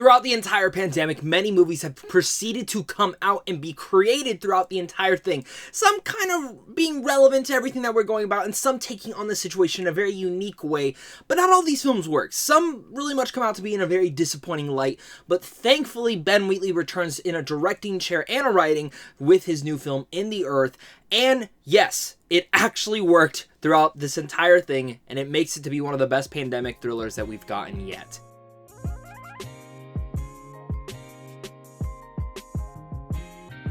Throughout the entire pandemic, many movies have proceeded to come out and be created throughout the entire thing. Some kind of being relevant to everything that we're going about, and some taking on the situation in a very unique way. But not all these films work. Some really much come out to be in a very disappointing light. But thankfully, Ben Wheatley returns in a directing chair and a writing with his new film, In the Earth. And yes, it actually worked throughout this entire thing, and it makes it to be one of the best pandemic thrillers that we've gotten yet.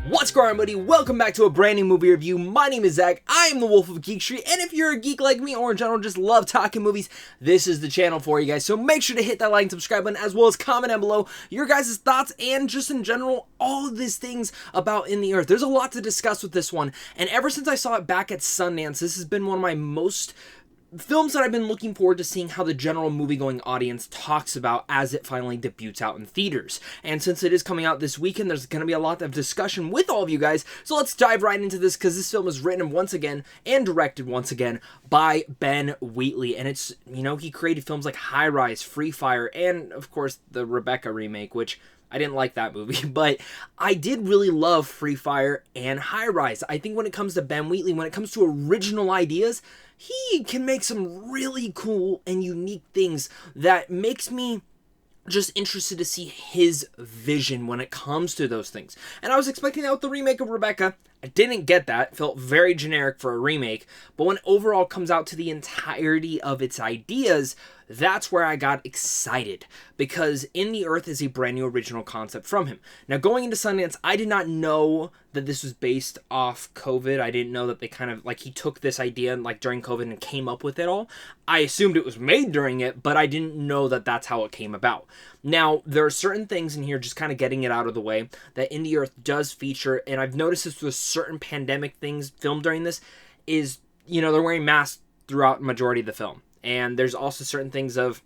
What's going on, buddy? Welcome back to a brand new movie review. My name is Zach. I am the Wolf of Geek Street, and if you're a geek like me, or in general just love talking movies, this is the channel for you guys. So make sure to hit that like and subscribe button, as well as comment down below your guys' thoughts, and just in general, all of these things about In the Earth. There's a lot to discuss with this one, and ever since I saw it back at Sundance, this has been one of my most films that I've been looking forward to seeing how the general movie-going audience talks about as it finally debuts out in theaters. And since it is coming out this weekend, there's going to be a lot of discussion with all of you guys, so let's dive right into this, because this film is written once again and directed once again by Ben Wheatley. And it's, you know, he created films like High Rise, Free Fire, and of course the Rebecca remake, which I didn't like that movie, but I did really love Free Fire and High Rise. I think when it comes to Ben Wheatley, when it comes to original ideas, he can make some really cool and unique things that makes me just interested to see his vision when it comes to those things. And I was expecting that with the remake of Rebecca. I didn't get that. It felt very generic for a remake. But when it overall comes out to the entirety of its ideas, that's where I got excited, because In the Earth is a brand new original concept from him. Now, going into Sundance, I did not know that this was based off COVID. I didn't know that they kind of, like, he took this idea like during COVID and came up with it all. I assumed it was made during it, but I didn't know that that's how it came about. Now, there are certain things in here, just kind of getting it out of the way, that In the Earth does feature, and I've noticed this with certain pandemic things filmed during this, is, you know, they're wearing masks throughout the majority of the film. And there's also certain things of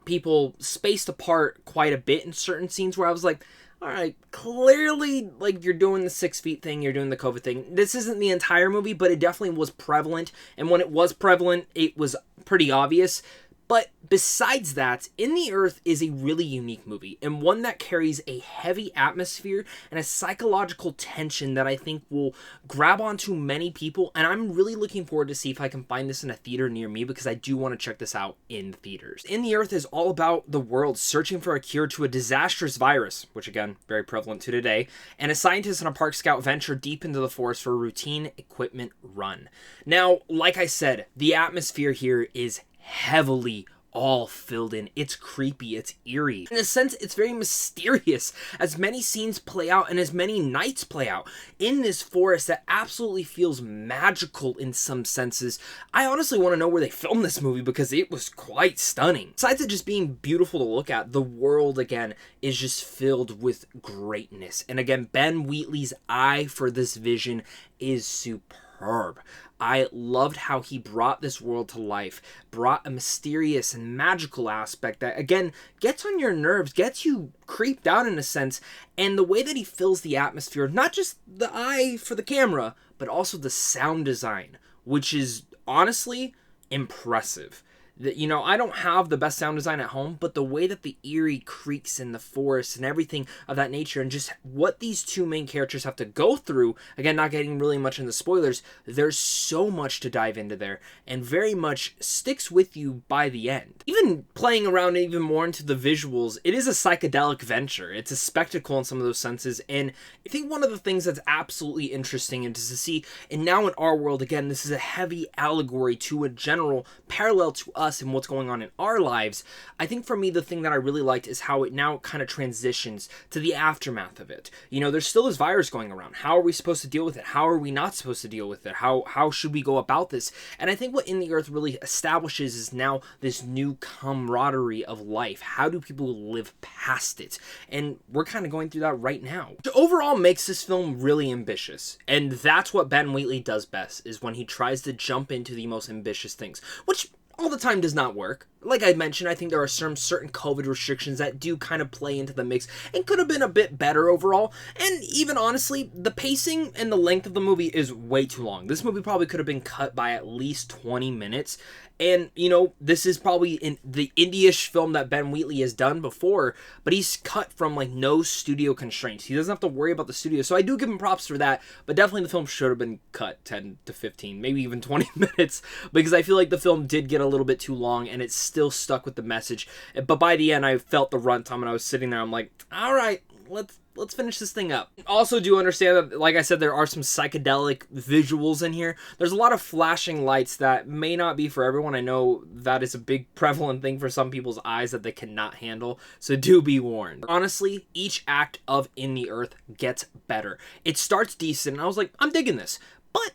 people spaced apart quite a bit in certain scenes where I was like, all right, clearly, like, you're doing the 6 feet thing, you're doing the COVID thing. This isn't the entire movie, but it definitely was prevalent. And when it was prevalent, it was pretty obvious. But besides that, In the Earth is a really unique movie, and one that carries a heavy atmosphere and a psychological tension that I think will grab onto many people, and I'm really looking forward to see if I can find this in a theater near me, because I do want to check this out in theaters. In the Earth is all about the world searching for a cure to a disastrous virus, which again, very prevalent to today, and a scientist and a park scout venture deep into the forest for a routine equipment run. Now, like I said, the atmosphere here is heavily all filled in. It's creepy, it's eerie. In a sense, it's very mysterious as many scenes play out and as many nights play out in this forest that absolutely feels magical in some senses. I honestly want to know where they filmed this movie, because it was quite stunning. Besides it just being beautiful to look at, the world again is just filled with greatness. And again, Ben Wheatley's eye for this vision is superb. I loved how he brought this world to life, brought a mysterious and magical aspect that, again, gets on your nerves, gets you creeped out in a sense, and the way that he fills the atmosphere, not just the eye for the camera, but also the sound design, which is honestly impressive. That, you know, I don't have the best sound design at home, but the way that the eerie creaks in the forest and everything of that nature, and just what these two main characters have to go through, again, not getting really much into spoilers, there's so much to dive into there, and very much sticks with you by the end. Even playing around even more into the visuals, it is a psychedelic venture. It's a spectacle in some of those senses, and I think one of the things that's absolutely interesting is to see, and now in our world, again, this is a heavy allegory to a general parallel to us and what's going on in our lives. I think for me, the thing that I really liked is how it now kind of transitions to the aftermath of it. You know, there's still this virus going around. How are we supposed to deal with it? How are we not supposed to deal with it? How should we go about this? And I think what In the Earth really establishes is now this new camaraderie of life. How do people live past it? And we're kind of going through that right now. Which overall makes this film really ambitious. And that's what Ben Wheatley does best, is when he tries to jump into the most ambitious things, which all the time does not work. Like I mentioned, I think there are certain COVID restrictions that do kind of play into the mix and could have been a bit better overall. And even honestly, the pacing and the length of the movie is way too long. This movie probably could have been cut by at least 20 minutes. And, you know, this is probably in the indie-ish film that Ben Wheatley has done before, but he's cut from, like, no studio constraints. He doesn't have to worry about the studio. So I do give him props for that, but definitely the film should have been cut 10 to 15, maybe even 20 minutes, because I feel like the film did get a little bit too long, and it's still stuck with the message. But by the end, I felt the runtime, and I was sitting there, I'm like, all right, let's finish this thing up. Also do understand that, like I said, there are some psychedelic visuals in here. There's a lot of flashing lights that may not be for everyone. I know that is a big prevalent thing for some people's eyes that they cannot handle, so do be warned. Honestly, each act of In the Earth gets better. It starts decent, and I was like, I'm digging this, but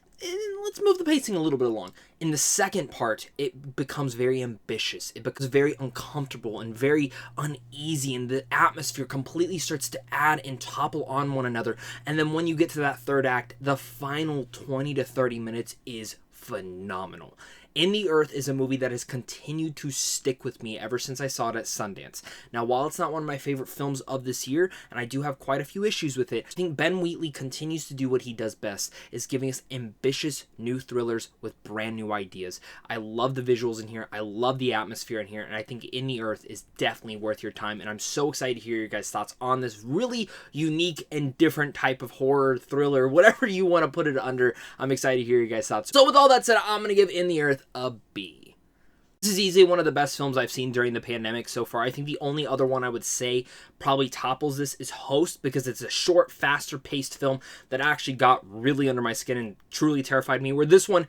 let's move the pacing a little bit along. In the second part, it becomes very ambitious. It becomes very uncomfortable and very uneasy, and the atmosphere completely starts to add and topple on one another. And then when you get to that third act, the final 20 to 30 minutes is phenomenal. In the Earth is a movie that has continued to stick with me ever since I saw it at Sundance. Now, while it's not one of my favorite films of this year, and I do have quite a few issues with it, I think Ben Wheatley continues to do what he does best, is giving us ambitious new thrillers with brand new ideas. I love the visuals in here, I love the atmosphere in here, and I think In the Earth is definitely worth your time, and I'm so excited to hear your guys' thoughts on this really unique and different type of horror, thriller, whatever you want to put it under. I'm excited to hear your guys' thoughts. So with all that said, I'm going to give In the Earth a B. This is easily one of the best films I've seen during the pandemic so far. I think the only other one I would say probably topples this is Host, because it's a short, faster paced film that actually got really under my skin and truly terrified me, where this one,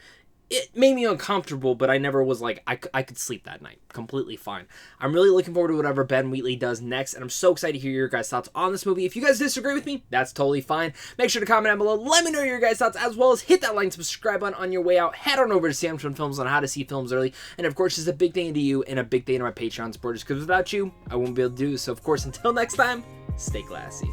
it made me uncomfortable, but I never was like, I could sleep that night. Completely fine. I'm really looking forward to whatever Ben Wheatley does next, and I'm so excited to hear your guys' thoughts on this movie. If you guys disagree with me, that's totally fine. Make sure to comment down below. Let me know your guys' thoughts, as well as hit that like and subscribe button on your way out. Head on over to Samsung Films on how to see films early. And of course, it's a big thing to you and a big thing to my Patreon supporters, because without you, I won't be able to do this. So of course, until next time, stay classy.